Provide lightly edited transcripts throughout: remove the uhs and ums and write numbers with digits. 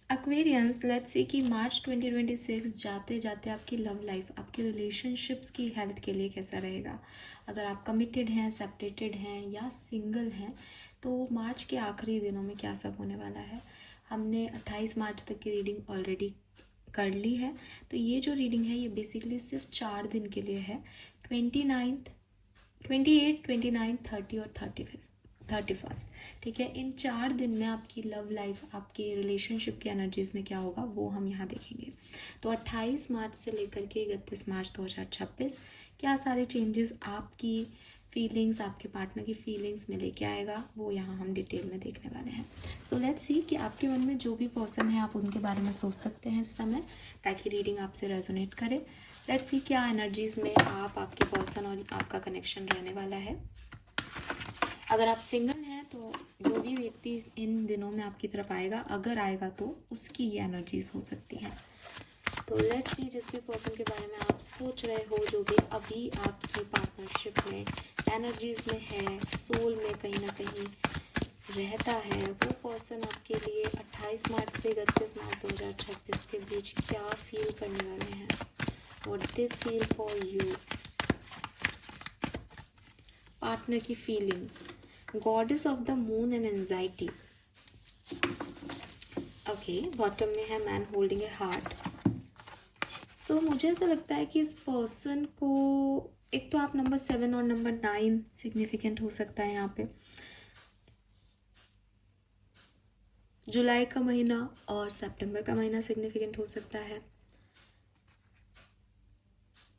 Aquarians, let's see कि मार्च 2026 जाते जाते आपकी लव लाइफ, आपके रिलेशनशिप्स की हेल्थ के लिए कैसा रहेगा। अगर आप कमिटेड हैं, सेपरेटेड हैं या सिंगल हैं, तो मार्च के आखिरी दिनों में क्या सब होने वाला है। हमने 28 मार्च तक की रीडिंग ऑलरेडी कर ली है, तो ये जो रीडिंग है ये बेसिकली सिर्फ 4 दिन के लिए है। 29, 28, 29, 30 और 31st। ठीक है, इन 4 दिन में आपकी लव लाइफ, आपके रिलेशनशिप की एनर्जीज में क्या होगा वो हम यहाँ देखेंगे। तो 28 मार्च से लेकर के 31 मार्च 2026 क्या सारे चेंजेस आपकी फीलिंग्स, आपके पार्टनर की फीलिंग्स में लेके आएगा, वो यहाँ हम डिटेल में देखने वाले हैं। सो लेट्स सी कि आपके मन में जो भी पर्सन है आप उनके बारे में सोच सकते हैं इस समय, ताकि रीडिंग आपसे रेजोनेट करे। लेट्स सी क्या एनर्जीज में आप, आपके पर्सन और आपका कनेक्शन रहने वाला है। अगर आप सिंगल हैं तो जो भी व्यक्ति इन दिनों में आपकी तरफ आएगा, अगर आएगा तो उसकी ये एनर्जीज हो सकती हैं। तो लेट्स सी जिस भी पर्सन के बारे में आप सोच रहे हो, जो भी अभी आपकी पार्टनरशिप में एनर्जीज में है, सोल में कहीं ना कहीं रहता है, वो पर्सन आपके लिए 28 मार्च से 31 मार्च 2026 के बीच क्या फील करने वाले हैं। What they feel for you. Partner की feelings, goddess of the moon and anxiety. Okay, bottom में है man holding a heart. So मुझे ऐसा लगता है कि इस पर्सन को, एक तो आप नंबर 7 और नंबर 9 सिग्निफिकेंट हो सकता है यहाँ पे। जुलाई का महीना और सितंबर का महीना सिग्निफिकेंट हो सकता है।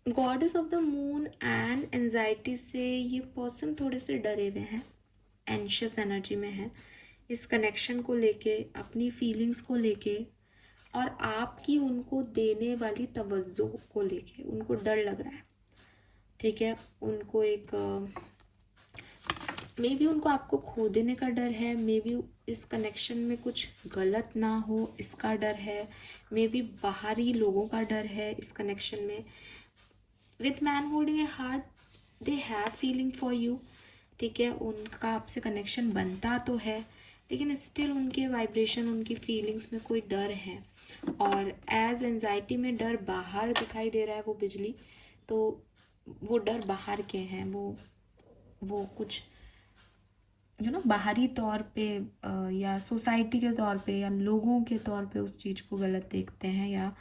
Goddess of the moon and anxiety से ये पर्सन थोड़े से डरे हुए हैं, एंशियस एनर्जी में है, इस कनेक्शन को लेके, अपनी फीलिंग्स को लेके और आपकी उनको देने वाली तवज्जो को लेके उनको डर लग रहा है। ठीक है, उनको एक मे बी उनको आपको खो देने का डर है, मे बी इस कनेक्शन में कुछ गलत ना हो इसका डर है, मे बी बाहरी लोगों का डर है इस कनेक्शन में। With man holding a heart they have feeling for you. ठीक है, उनका आपसे कनेक्शन बनता तो है, लेकिन स्टिल उनके वाइब्रेशन, उनकी फीलिंग्स में कोई डर है। और एज एंजाइटी में डर बाहर दिखाई दे रहा है, वो बिजली, तो वो डर बाहर के हैं, वो कुछ बाहरी तौर पे या सोसाइटी के तौर पे या लोगों के तौर पे उस चीज़ को गलत देखते हैं, या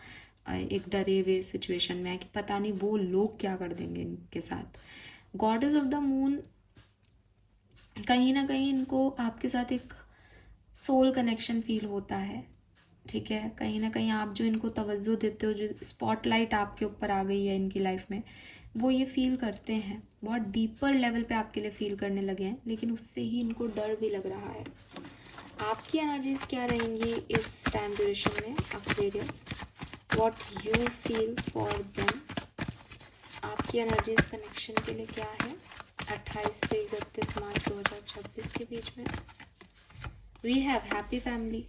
एक डरे हुए सिचुएशन में है कि पता नहीं वो लोग क्या कर देंगे इनके साथ। गॉडेस ऑफ द मून, कहीं ना कहीं इनको आपके साथ एक सोल कनेक्शन फील होता है। ठीक है, कहीं ना कहीं आप जो इनको तवज्जो देते हो, जो स्पॉटलाइट आपके ऊपर आ गई है इनकी लाइफ में, वो ये फील करते हैं, बहुत डीपर लेवल पे आपके लिए फील करने लगे हैं, लेकिन उससे ही इनको डर भी लग रहा है। आपकी एनर्जीज क्या रहेंगी इस टाइम ड्यूरेशन में Aquarius, what you feel for them. आपकी एनर्जीज कनेक्शन के लिए क्या है 28 से 31 मार्च 2026 के बीच में। We have happy family.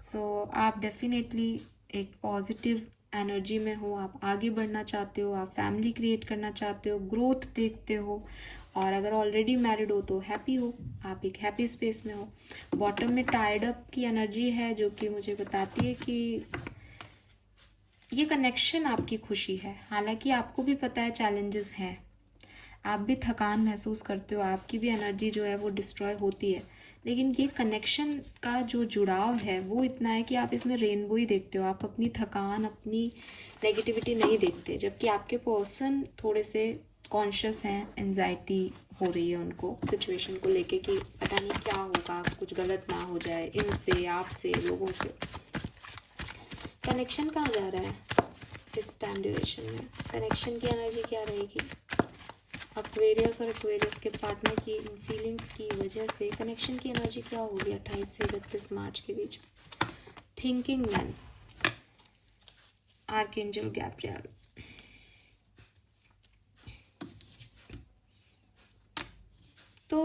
So आप डेफिनेटली एक पॉजिटिव एनर्जी में हो, आप आगे बढ़ना चाहते हो, आप फैमिली क्रिएट करना चाहते हो, ग्रोथ देखते हो, और अगर ऑलरेडी मैरिड हो तो हैप्पी हो, आप एक हैप्पी स्पेस में हो। बॉटम में टायर्ड अप की एनर्जी है, जो कि मुझे बताती है कि ये कनेक्शन आपकी खुशी है। हालांकि आपको भी पता है चैलेंजेस हैं, आप भी थकान महसूस करते हो, आपकी भी एनर्जी जो है वो डिस्ट्रॉय होती है, लेकिन ये कनेक्शन का जो जुड़ाव है वो इतना है कि आप इसमें रेनबो ही देखते हो, आप अपनी थकान, अपनी नेगेटिविटी नहीं देखते। जबकि आपके पर्सन थोड़े से कॉन्शियस हैं, एंजाइटी हो रही है उनको सिचुएशन को लेके कि पता नहीं क्या होगा, कुछ गलत ना हो जाए इनसे, आपसे, लोगों से। कनेक्शन कहाँ जा रहा है इस टाइम ड्यूरेशन में, कनेक्शन की एनर्जी क्या रहेगी। एक्वेरियस और एक्वेरियस के पार्टनर की इन फीलिंग्स की वजह से कनेक्शन की एनर्जी क्या होगी 28 से 31 मार्च के बीच। Thinking man, archangel Gabriel. तो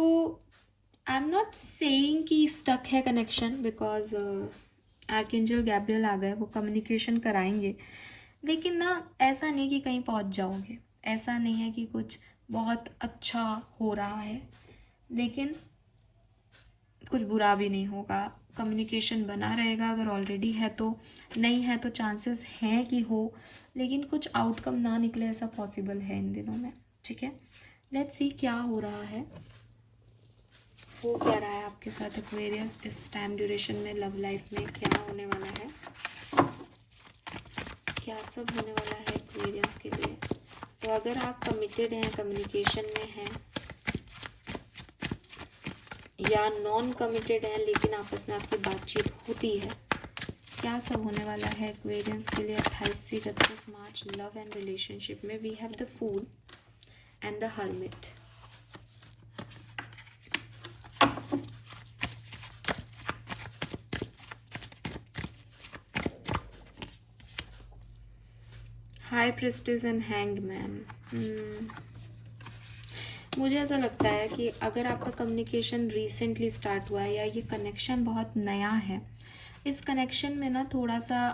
आई एम नॉट सेइंग कि स्टक है कनेक्शन, बिकॉज आर्कएंजल गैब्रियल आ गए, वो कम्युनिकेशन कराएंगे, लेकिन ना ऐसा नहीं कि कहीं पहुंच जाओगे, ऐसा नहीं है कि कुछ बहुत अच्छा हो रहा है, लेकिन कुछ बुरा भी नहीं होगा। कम्युनिकेशन बना रहेगा, अगर ऑलरेडी है तो, नहीं है तो चांसेस हैं कि हो, लेकिन कुछ आउटकम ना निकले ऐसा पॉसिबल है इन दिनों में। ठीक है, लेट्स सी क्या हो रहा है, हो क्या रहा है आपके साथ एक्वेरियस इस टाइम ड्यूरेशन में, लव लाइफ में क्या होने वाला है, क्या सब होने वाला है एक्वेरियंस के लिए। तो अगर आप कमिटेड हैं, कम्युनिकेशन में हैं, या नॉन कमिटेड हैं लेकिन आपस में आपकी बातचीत होती है, क्या सब होने वाला है एक्वेरियंस के लिए 28 से 31 मार्च लव एंड रिलेशनशिप में। We have the fool and the hermit. High priestess and hanged man. मुझे ऐसा लगता है कि अगर आपका कम्युनिकेशन रिसेंटली स्टार्ट हुआ है या ये कनेक्शन बहुत नया है, इस कनेक्शन में ना थोड़ा सा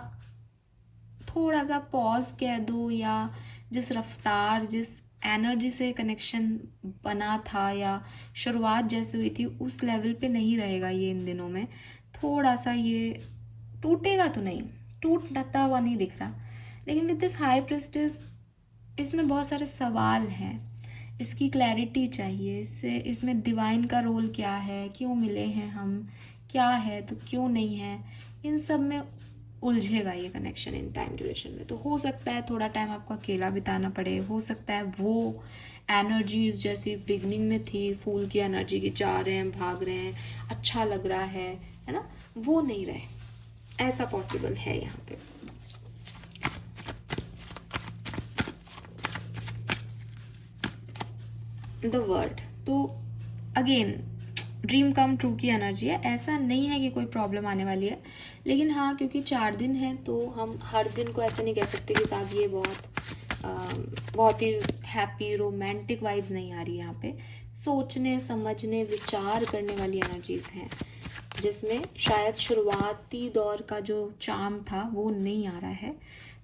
पॉज कह दो, या जिस रफ्तार, जिस एनर्जी से कनेक्शन बना था या शुरुआत जैसे हुई थी उस लेवल पे नहीं रहेगा ये इन दिनों में। थोड़ा सा ये टूटेगा तो नहीं, टूटता हुआ नहीं दिख रहा, लेकिन विद दिस हाई प्रिस्टेस इसमें बहुत सारे सवाल हैं, इसकी क्लैरिटी चाहिए, इसमें डिवाइन का रोल क्या है, क्यों मिले हैं हम, क्या है तो क्यों नहीं है, इन सब में उलझेगा ये कनेक्शन इन टाइम ड्यूरेशन में। तो हो सकता है थोड़ा टाइम आपको अकेला बिताना पड़े, हो सकता है वो एनर्जीज जैसी बिगनिंग में थी, फूल की एनर्जी की, जा रहे हैं, भाग रहे हैं, अच्छा लग रहा है ना, वो नहीं रहे, ऐसा पॉसिबल है यहाँ पे। द वर्ल्ड, तो अगेन ड्रीम कम ट्रू की एनर्जी है, ऐसा नहीं है कि कोई प्रॉब्लम आने वाली है, लेकिन हाँ क्योंकि 4 दिन है तो हम हर दिन को ऐसे नहीं कह सकते कि साहब ये बहुत ही हैप्पी रोमांटिक वाइब्स नहीं आ रही है यहाँ पे। सोचने समझने विचार करने वाली एनर्जीज हैं, जिसमें शायद शुरुआती दौर का जो चार्म था वो नहीं आ रहा है,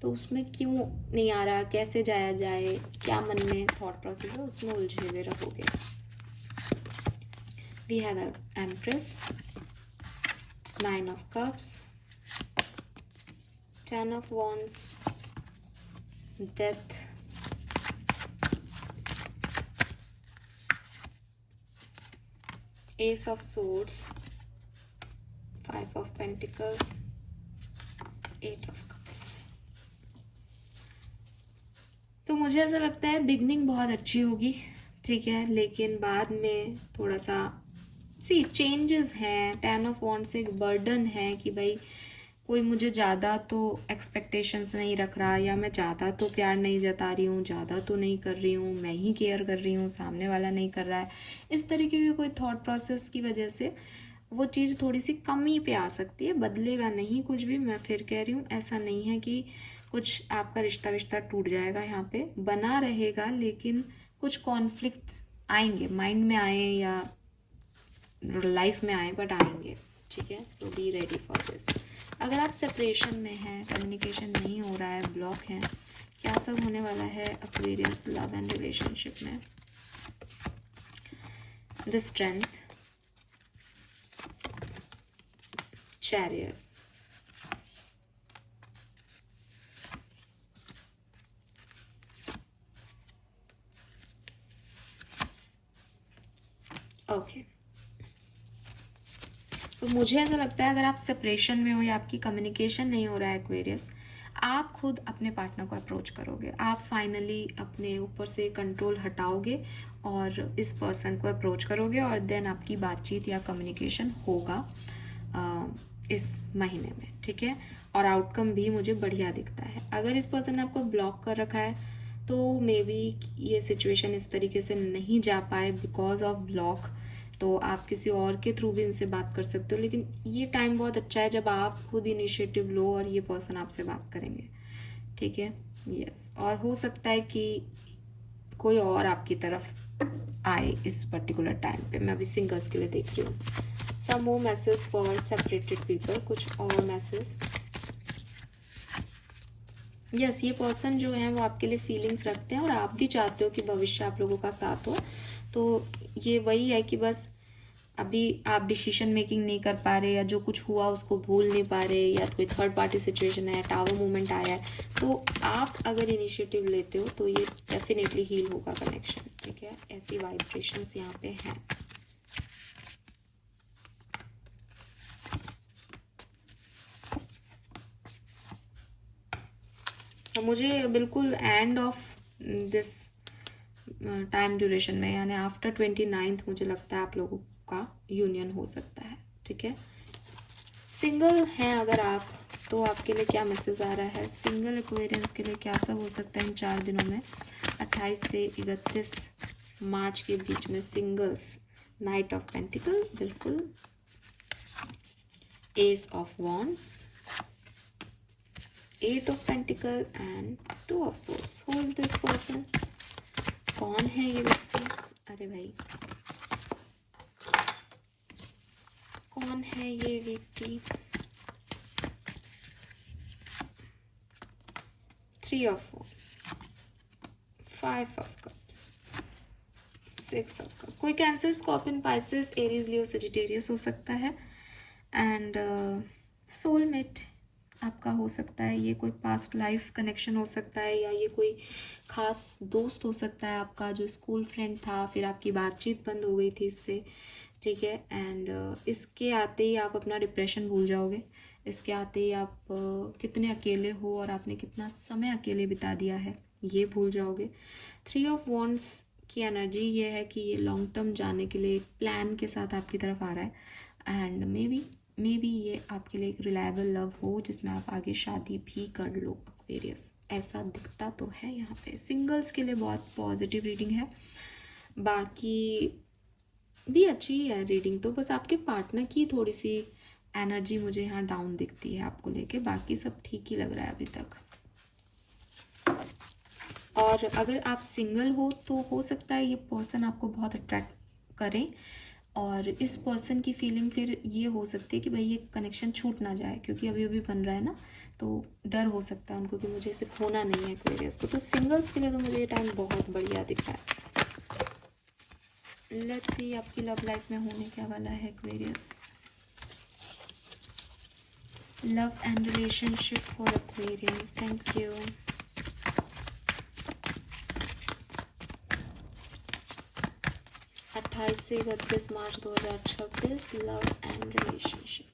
तो उसमें क्यों नहीं आ रहा, कैसे जाया जाए, क्या मन में थॉट प्रोसेस है, उसमें उलझे हुए रहोगे। We have empress, 9 of cups, 10 of wands, death, ace of swords, 5 of pentacles, 8 of cups। तो मुझे ऐसा लगता है बिगनिंग बहुत अच्छी होगी, ठीक है, लेकिन बाद में थोड़ा सा चेंजेस हैं। 10 of wands से एक बर्डन है कि भाई कोई मुझे ज़्यादा तो एक्सपेक्टेशंस नहीं रख रहा, या मैं ज़्यादा तो प्यार नहीं जता रही हूँ, ज़्यादा तो नहीं कर रही हूँ, मैं ही केयर कर रही हूँ, सामने वाला नहीं कर रहा है, इस तरीके के कोई थॉट प्रोसेस की वजह से वो चीज़ थोड़ी सी कमी पे आ सकती है। बदलेगा नहीं कुछ भी, मैं फिर कह रही हूँ, ऐसा नहीं है कि कुछ आपका रिश्ता टूट जाएगा, यहाँ पे बना रहेगा, लेकिन कुछ कॉन्फ्लिक्ट आएंगे, माइंड में आए या लाइफ में आए, बट आएंगे, ठीक है। सो बी रेडी फॉर दिस। अगर आप सेपरेशन में हैं, कम्युनिकेशन नहीं हो रहा है, ब्लॉक है, क्या सब होने वाला है एक्वेरियस लव एंड रिलेशनशिप में। The strength, chariot, okay. तो मुझे ऐसा लगता है अगर आप सेपरेशन में हो या आपकी कम्युनिकेशन नहीं हो रहा है एक्वेरियस, आप खुद अपने पार्टनर को अप्रोच करोगे, आप फाइनली अपने ऊपर से कंट्रोल हटाओगे और इस पर्सन को अप्रोच करोगे, और देन आपकी बातचीत या कम्युनिकेशन होगा इस महीने में, ठीक है। और आउटकम भी मुझे बढ़िया दिखता है। अगर इस पर्सन ने आपको ब्लॉक कर रखा है तो मे बी ये सिचुएशन इस तरीके से नहीं जा पाए बिकॉज ऑफ ब्लॉक, तो आप किसी और के थ्रू भी इनसे बात कर सकते हो, लेकिन ये टाइम बहुत अच्छा है जब आप खुद इनिशिएटिव लो और ये पर्सन आपसे बात करेंगे, ठीक है। यस, और हो सकता है कि कोई और आपकी तरफ आए इस पर्टिकुलर टाइम पे। मैं अभी सिंगल्स के लिए देख रही हूँ। Some more message for separated people, कुछ और मैसेज। यस, ये पर्सन जो है वो आपके लिए फीलिंग्स रखते हैं और आप भी चाहते हो कि भविष्य आप लोगों का साथ हो, तो ये वही है कि बस अभी आप डिसीजन मेकिंग नहीं कर पा रहे, या जो कुछ हुआ उसको भूल नहीं पा रहे, या कोई थर्ड पार्टी सिचुएशन है, टावर मूवमेंट आया है, तो आप अगर इनिशिएटिव लेते हो तो ये डेफिनेटली हील होगा कनेक्शन, ठीक है। ऐसी वाइब्रेशंस यहाँ पे हैं। मुझे बिल्कुल end of this time duration में, यानी आफ्टर 29th मुझे लगता है आप लोगों का यूनियन हो सकता है, ठीक है। सिंगल हैं अगर आप, तो आपके लिए क्या मैसेज आ रहा है? सिंगल एक्वेरियंस के लिए क्या सब हो सकता है इन 4 दिनों में, 28 से 31 मार्च के बीच में? सिंगल्स, नाइट ऑफ पेंटिकल, बिल्कुल, S of wands, 8 of pentacle and 2 of swords. Who is this person? कौन है ये व्यक्ति? अरे भाई, कौन है ये व्यक्ति? 3 of wands, 5 of cups, 6 of cups. कोई कैंसर, स्कॉर्पियन, पाइसेस, एरीज, लियो, सजिटेरियस हो सकता है। एंड सोलमेट आपका हो सकता है, ये कोई पास्ट लाइफ कनेक्शन हो सकता है, या ये कोई खास दोस्त हो सकता है आपका जो स्कूल फ्रेंड था, फिर आपकी बातचीत बंद हो गई थी इससे, ठीक है। एंड इसके आते ही आप अपना डिप्रेशन भूल जाओगे, इसके आते ही आप कितने अकेले हो और आपने कितना समय अकेले बिता दिया है ये भूल जाओगे। 3 ऑफ वॉन्ड्स की एनर्जी ये है कि ये लॉन्ग टर्म जाने के लिए एक प्लान के साथ आपकी तरफ आ रहा है। एंड मे बी ये आपके लिए एक रिलायबल लव हो जिसमें आप आगे शादी भी कर लो एक्वेरियस, ऐसा दिखता तो है यहाँ पे। सिंगल्स के लिए बहुत पॉजिटिव रीडिंग है, बाकी भी अच्छी ही है रीडिंग तो, बस आपके पार्टनर की थोड़ी सी एनर्जी मुझे यहाँ डाउन दिखती है आपको लेके, बाकी सब ठीक ही लग रहा है अभी तक। और अगर आप सिंगल हो तो हो सकता है ये पर्सन आपको बहुत अट्रैक्ट करे, और इस पर्सन की फीलिंग फिर ये हो सकती है कि भाई ये कनेक्शन छूट ना जाए, क्योंकि अभी अभी बन रहा है ना, तो डर हो सकता है उनको कि मुझे इसे खोना नहीं है एक्वेरियस को। तो सिंगल्स के लिए तो मुझे ये टाइम बहुत बढ़िया दिख रहा है। लेट्स सी आपकी लव लाइफ में होने क्या वाला है Aquarius. Love and relationship for Aquarius, thank you. से 31 March 2026, love and relationship.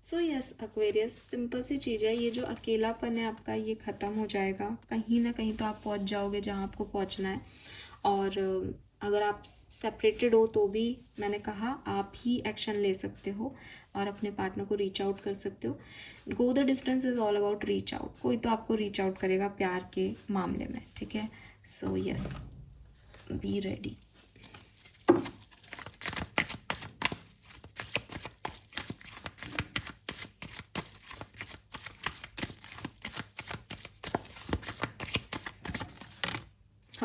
So yes Aquarius, simple सी चीज़ है, ये जो अकेलापन है आपका ये ख़त्म हो जाएगा, कहीं ना कहीं तो आप पहुंच जाओगे जहां आपको पहुंचना है। और अगर आप सेपरेटेड हो तो भी मैंने कहा आप ही एक्शन ले सकते हो और अपने पार्टनर को रीच आउट कर सकते हो। Go the distance is all about reach out, कोई तो आपको रीच आउट करेगा प्यार के मामले में, ठीक है। So yes, be ready.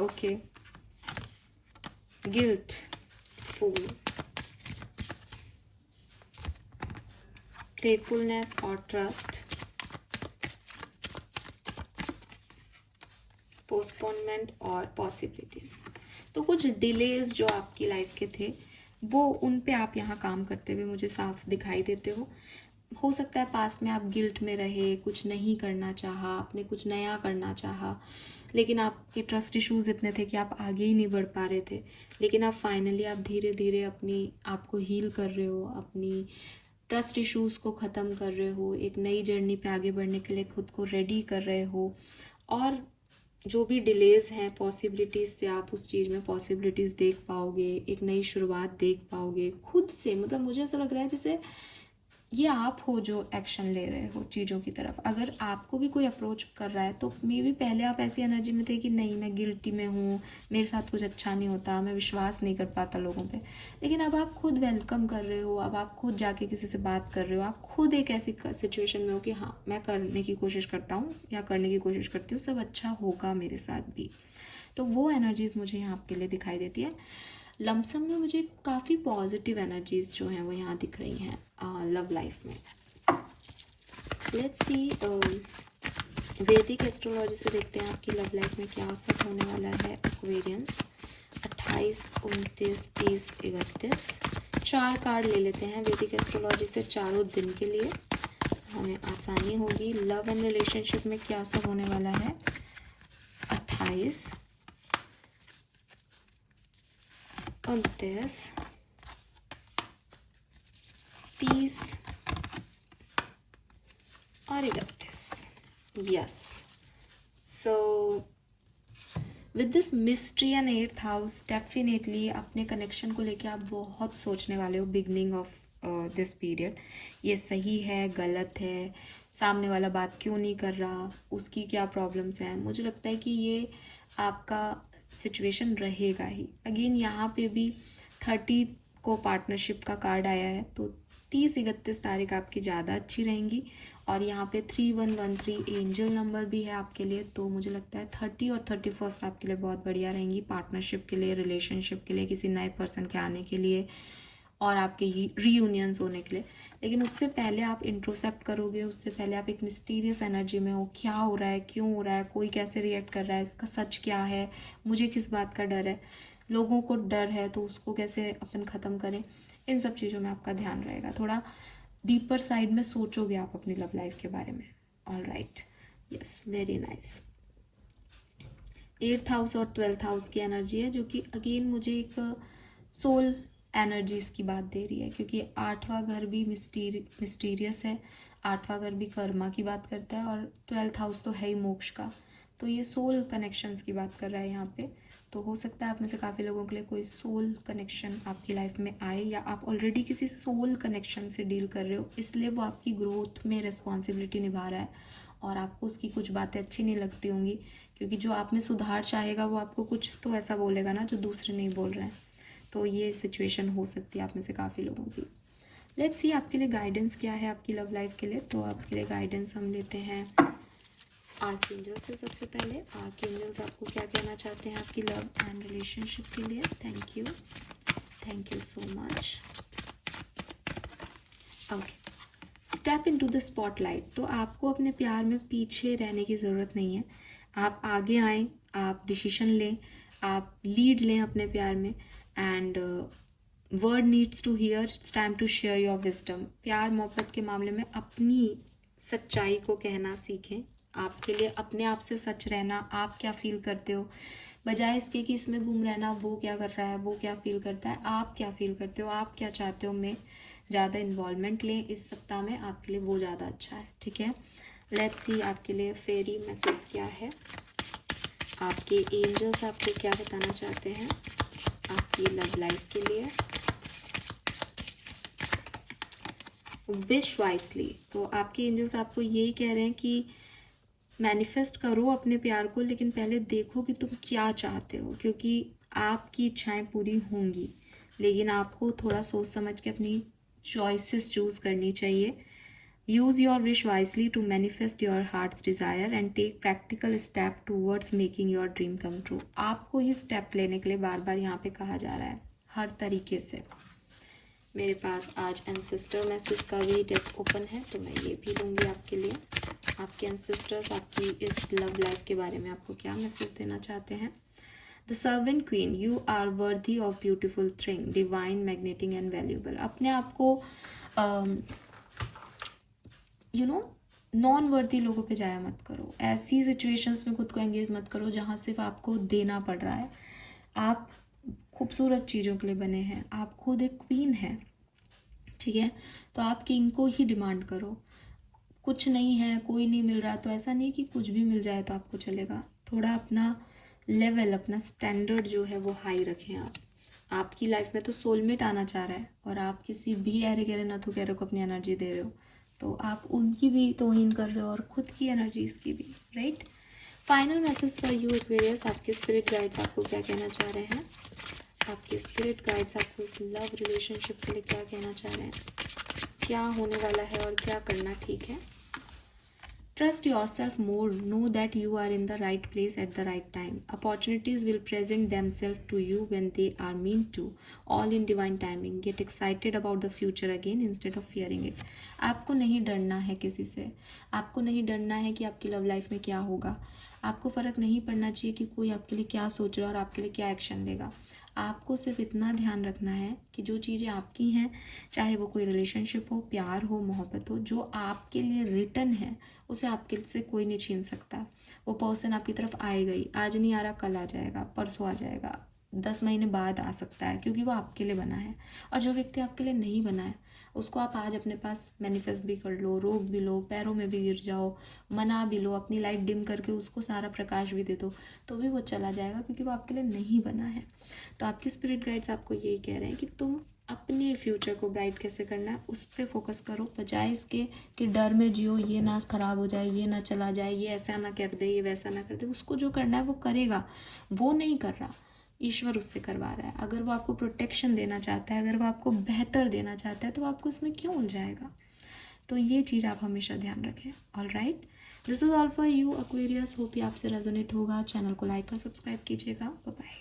Okay, guilt, fool, playfulness और ट्रस्ट, पोस्टपोनमेंट और पॉसिबिलिटीज। तो कुछ डिलेज जो आपकी लाइफ के थे वो उन पे आप यहाँ काम करते हुए मुझे साफ दिखाई देते हो सकता है पास्ट में आप गिल्ट में रहे, कुछ नहीं करना चाहा, आपने कुछ नया करना चाहा, लेकिन आपके ट्रस्ट इश्यूज इतने थे कि आप आगे ही नहीं बढ़ पा रहे थे। लेकिन आप फाइनली आप धीरे धीरे अपनी आप को हील कर रहे हो, अपनी ट्रस्ट इश्यूज को ख़त्म कर रहे हो, एक नई जर्नी पे आगे बढ़ने के लिए खुद को रेडी कर रहे हो। और जो भी डिलेज हैं पॉसिबिलिटीज़ से आप उस चीज़ में पॉसिबिलिटीज़ देख पाओगे, एक नई शुरुआत देख पाओगे खुद से। मतलब मुझे ऐसा लग रहा है जैसे ये आप हो जो एक्शन ले रहे हो चीज़ों की तरफ। अगर आपको भी कोई अप्रोच कर रहा है तो मे बी पहले आप ऐसी एनर्जी में थे कि नहीं मैं गिल्टी में हूँ, मेरे साथ कुछ अच्छा नहीं होता, मैं विश्वास नहीं कर पाता लोगों पे। लेकिन अब आप खुद वेलकम कर रहे हो, अब आप खुद जाके किसी से बात कर रहे हो, आप खुद एक ऐसी सिचुएशन में हो कि हाँ मैं करने की कोशिश करता हूँ या करने की कोशिश करती हूँ, सब अच्छा होगा मेरे साथ भी। तो वो एनर्जीज मुझे यहाँ आपके लिए दिखाई देती है। लमसम में मुझे काफ़ी पॉजिटिव एनर्जीज जो हैं वो यहाँ दिख रही हैं लव लाइफ में। लेट्स सी वैदिक एस्ट्रोलॉजी से देखते हैं आपकी लव लाइफ में क्या सब होने वाला है। एक्वेरियंस 28, 29, 30, 31। 4 कार्ड ले लेते हैं वैदिक एस्ट्रोलॉजी से चारों दिन के लिए, हमें आसानी होगी। लव एंड रिलेशनशिप में क्या सब होने वाला है। 28, 29, 30 और 31। Yes, so with this mystery and 8th house, definitely अपने कनेक्शन को लेके आप बहुत सोचने वाले हो बिगनिंग ऑफ दिस पीरियड। ये सही है, गलत है, सामने वाला बात क्यों नहीं कर रहा, उसकी क्या प्रॉब्लम्स हैं। मुझे लगता है कि ये आपका सिचुएशन रहेगा ही। अगेन यहाँ पे भी 30 को पार्टनरशिप का कार्ड आया है, तो 30-31 तारीख आपकी ज़्यादा अच्छी रहेंगी। और यहाँ पे 3113 एंजल नंबर भी है आपके लिए, तो मुझे लगता है 30 और 31 आपके लिए बहुत बढ़िया रहेंगी पार्टनरशिप के लिए, रिलेशनशिप के लिए, किसी नए पर्सन के आने के लिए और आपके रीयूनियंस होने के लिए। लेकिन उससे पहले आप इंट्रोसेप्ट करोगे, उससे पहले आप एक मिस्टीरियस एनर्जी में हो। क्या हो रहा है, क्यों हो रहा है, कोई कैसे रिएक्ट कर रहा है, इसका सच क्या है, मुझे किस बात का डर है, लोगों को डर है तो उसको कैसे अपन ख़त्म करें, इन सब चीज़ों में आपका ध्यान रहेगा। थोड़ा डीपर साइड में सोचोगे आप अपनी लव लाइफ के बारे में। All right, yes, very nice. 8th house और 12th हाउस की एनर्जी है, जो कि अगेन मुझे एक सोल एनर्जीज की बात दे रही है, क्योंकि 8वां घर भी मिस्टीरियस है, 8वां घर भी कर्मा की बात करता है, और 12th हाउस तो है ही मोक्ष का। तो ये सोल कनेक्शंस की बात कर रहा है यहाँ पे। तो हो सकता है आप में से काफ़ी लोगों के लिए कोई सोल कनेक्शन आपकी लाइफ में आए, या आप ऑलरेडी किसी सोल कनेक्शन से डील कर रहे हो, इसलिए वो आपकी ग्रोथ में रिस्पॉन्सिबिलिटी निभा रहा है और आपको उसकी कुछ बातें अच्छी नहीं लगती होंगी, क्योंकि जो आप में सुधार चाहेगा वो आपको कुछ तो ऐसा बोलेगा ना जो दूसरे नहीं बोल रहे हैं। तो ये सिचुएशन हो सकती है आप में से काफ़ी लोगों की। लेट्स सी आपके लिए गाइडेंस क्या है आपकी लव लाइफ के लिए। तो आपके लिए गाइडेंस हम लेते हैं आर्कएंजल से। सबसे पहले आर्कएंजल्स आपको क्या कहना चाहते हैं आपकी लव एंड रिलेशनशिप के लिए। Thank you so much. Okay, step into the spotlight. तो आपको अपने प्यार में पीछे रहने की ज़रूरत नहीं है, आप आगे आएँ, आप डिसीजन लें, आप लीड लें अपने प्यार में। And word needs to hear, it's time to share your wisdom. प्यार मोहब्बत के मामले में अपनी सच्चाई को कहना सीखें। आपके लिए अपने आप से सच रहना, आप क्या फील करते हो, बजाय इसके कि इसमें गुम रहना, वो क्या कर रहा है, वो क्या फील करता है, आप क्या फील करते हो, आप क्या चाहते हो, में ज़्यादा इन्वॉल्वमेंट लें इस सप्ताह में, आपके लिए वो ज़्यादा अच्छा है। ठीक है, लेट्स सी आपके लिए फेरी मैसेज क्या है। आपके एंजल्स आपको क्या बताना चाहते हैं आपकी लव लाइफ के लिए। Wish wisely. तो आपके एंजल्स आपको यही कह रहे हैं कि मैनिफेस्ट करो अपने प्यार को, लेकिन पहले देखो कि तुम क्या चाहते हो, क्योंकि आपकी इच्छाएं पूरी होंगी, लेकिन आपको थोड़ा सोच समझ के अपनी चॉइसेस चूज करनी चाहिए। Use your wish wisely to manifest your heart's desire and take practical step towards making your dream come true. आपको ये स्टेप लेने के लिए बार बार यहाँ पे कहा जा रहा है हर तरीके से। मेरे पास आज एंसेस्टर मैसेज का भी डेक ओपन है, तो मैं ये भी लूँगी आपके लिए। आपके एंसेस्टर्स आपकी इस लव लाइफ के बारे में आपको क्या मैसेज देना चाहते हैं। The servant queen, you are worthy of beautiful thing, divine, magnetic and valuable. अपने आप को नॉन वर्दी लोगों पे जाया मत करो। ऐसी सिचुएशंस में खुद को एंगेज मत करो जहाँ सिर्फ आपको देना पड़ रहा है। आप खूबसूरत चीज़ों के लिए बने हैं, आप खुद एक क्वीन हैं, ठीक है। तो आप किंग को ही डिमांड करो। कुछ नहीं है, कोई नहीं मिल रहा, तो ऐसा नहीं कि कुछ भी मिल जाए तो आपको चलेगा। थोड़ा अपना लेवल, अपना स्टैंडर्ड जो है वो हाई रखें। आपकी लाइफ में तो सोलमेट आना चाह रहा है और आप किसी भी ऐरे गहरे नथु गहरे को अपनी एनर्जी दे रहे हो, तो आप उनकी भी तौहीन कर रहे हो और खुद की एनर्जीज की भी, right. Final message for you Aquarius, आपके स्पिरिट गाइड्स आपको क्या कहना चाह रहे हैं। आपके स्पिरिट गाइड्स आपको इस लव रिलेशनशिप के लिए क्या कहना चाह रहे हैं, क्या होने वाला है और क्या करना ठीक है। Trust yourself more. Know that you are in the right place at the right time. Opportunities will present themselves to you when they are meant to. All in divine timing. Get excited about the future again instead of fearing it. आपको नहीं डरना है किसी से. आपको नहीं डरना है कि आपकी लव लाइफ में क्या होगा. आपको फ़र्क नहीं पड़ना चाहिए कि कोई आपके लिए क्या सोच रहा है और आपके लिए क्या एक्शन लेगा. आपको सिर्फ इतना ध्यान रखना है कि जो चीज़ें आपकी हैं, चाहे वो कोई रिलेशनशिप हो, प्यार हो, मोहब्बत हो, जो आपके लिए रिटर्न है उसे आपके से कोई नहीं छीन सकता. वो पर्सन आपकी तरफ आएगा ही. आज नहीं आ रहा, कल आ जाएगा, परसों आ जाएगा, 10 महीने बाद आ सकता है, क्योंकि वो आपके लिए बना है. और जो व्यक्ति आपके लिए नहीं बना है उसको आप आज अपने पास मैनिफेस्ट भी कर लो, रोक भी लो, पैरों में भी गिर जाओ, मना भी लो, अपनी लाइट डिम करके उसको सारा प्रकाश भी दे दो, तो भी वो चला जाएगा, क्योंकि वो आपके लिए नहीं बना है. तो आपकी स्पिरिट गाइड्स आपको यही कह रहे हैं कि तुम अपने फ्यूचर को ब्राइट कैसे करना है उस पर फोकस करो, बजाय इसके कि डर में जियो, ये ना ख़राब हो जाए, ये ना चला जाए, ये ऐसा ना कर दे, ये वैसा ना कर दे. उसको जो करना है वो करेगा. वो नहीं कर रहा, ईश्वर उससे करवा रहा है. अगर वो आपको प्रोटेक्शन देना चाहता है, अगर वो आपको बेहतर देना चाहता है, तो आपको इसमें क्यों उलझाएगा. तो ये चीज़ आप हमेशा ध्यान रखें. All right, this is all for you Aquarius. Hope ये आपसे रेजोनेट होगा. चैनल को लाइक और सब्सक्राइब कीजिएगा. Bye bye.